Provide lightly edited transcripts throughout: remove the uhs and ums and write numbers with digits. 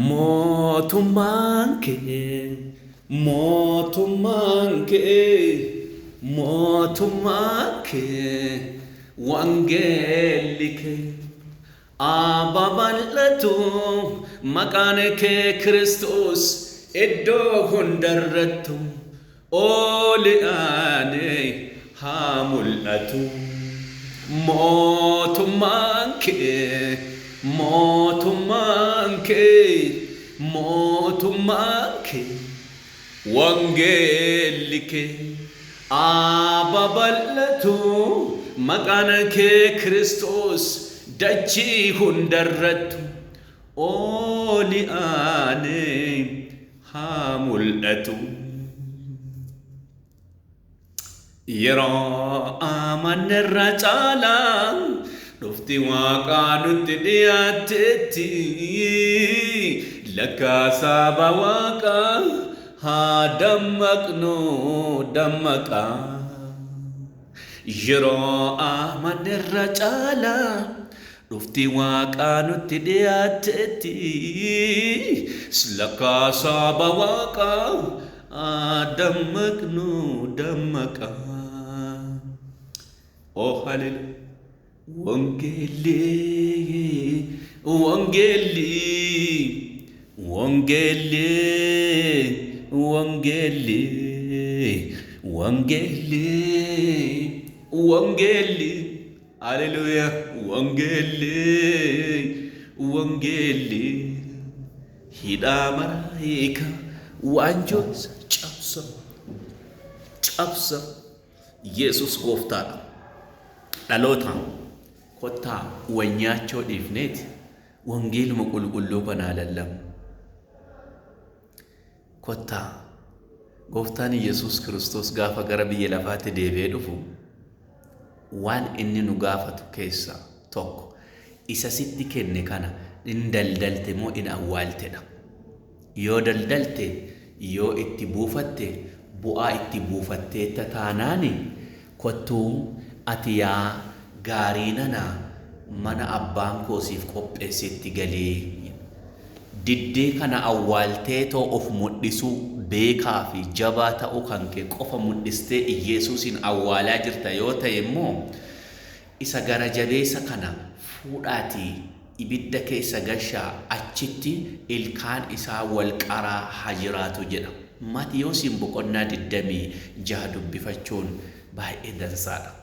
mootummaan kee wangeelli kee ababal'atu maqaan kee Kiristoos iddoo hundarrattu oli'aanee haa mul'atu. mootummaan kee wangeelli kee ababal'atu maqaan kee Kiristoos dachii hundarrattu oli'aanee haa mul'atu. yeroo amannerra caalaa dhufti waaqaa nutti dhiyaattetti lakkaasaba waaqaa haa dammaqnu dammaqaa. yeroo amannerra caalaa dhufti waaqaa nutti dhiyaattetti lakkaasaba waaqaa haa dammaqnu dammaqaa. Oh hallelujah. Wangeli, hallelujah. Wangeli, hidha malaika wanjosa cabsa Yesus gooftaadha. dhaloota kottaa wanyaachoo dhiifneeti wangeeluma qulqulluu kanaa lallamu. kottaa gooftaan Yesus Kiristoos gaafa gara biyya lafaatti deebi'ee dhufu waan inni nu gaafatu keessaa tokko isa sitti kenne kana in daldalte moo in awwaaltedha. yoo daldalte yoo itti buufatte bu'aa itti buufattee taanaani kottuu ati yaa gaarii nana mana abbaan koo siif qopheessetti galee diddee kana awwaaltee too of mul'isuu beekaa fi jabaa ta'uu kan kee qofa mul'istee Yesuusin awwaalaa jirta yoo ta'e immoo isa gara jabeessa kana fuudhaatii ibidda keessa gashaa achitti ilkaan isaa wal qaraa haa jiraatu jedha. Maatiyoosin boqonnaa 26 dubbifachuun baay'ee dansaadha.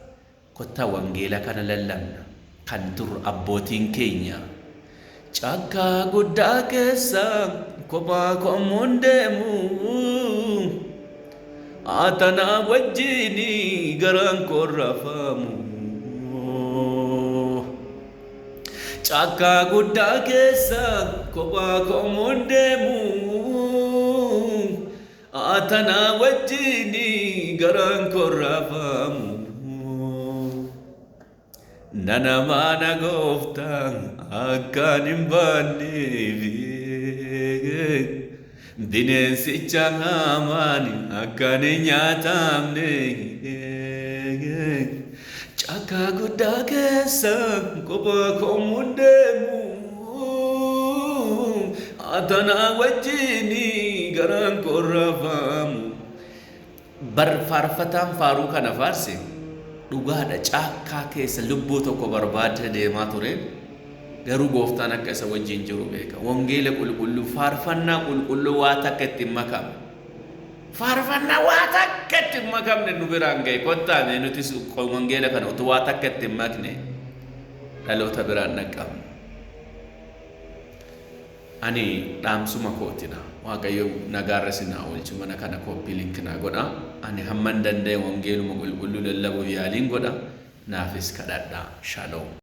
kottaa wangeela kana lallabna kan dur abbootiin keenya cakkaa guddaa keessa kophaa komuun deemu atanaa wajjini garaan koo rafamu. cakkaa guddaa keessa kophaa komuun deemu atanaa wajjini garaan koo rafamu. nana mana gooftaan akkaan hin baanneefi bineensicha hamaan akkaan hin nyaatamne cakkaa guddaa keessa kophaa komuun deemu atanaa wajjini garaan koo rafamu. faarfataan faaruu kana faarse dhugaadha. caakkaa keessa lubbuu tokko barbaadee deemaa ture garuu gooftaan akka isa wajjin jiru beeka. wangeela qulqulluu faarfannaa qulqulluu waa takka itti hin makamne faarfannaa waa takka itti hin makamne nu biraan ga'e. kottaa nutis wangeela kana utuu waa takka itti hin makne dhaloota biraan dhaqqabne. ani dhaamsuma kootina waaqayyo nagaarra sinaa oolchu mana kana koppii linkinaa godha. ani hamman danda'e wangeeluma qulqulluu lallabuuf yaaliin godha. naafis kadhadhaa. Shalom.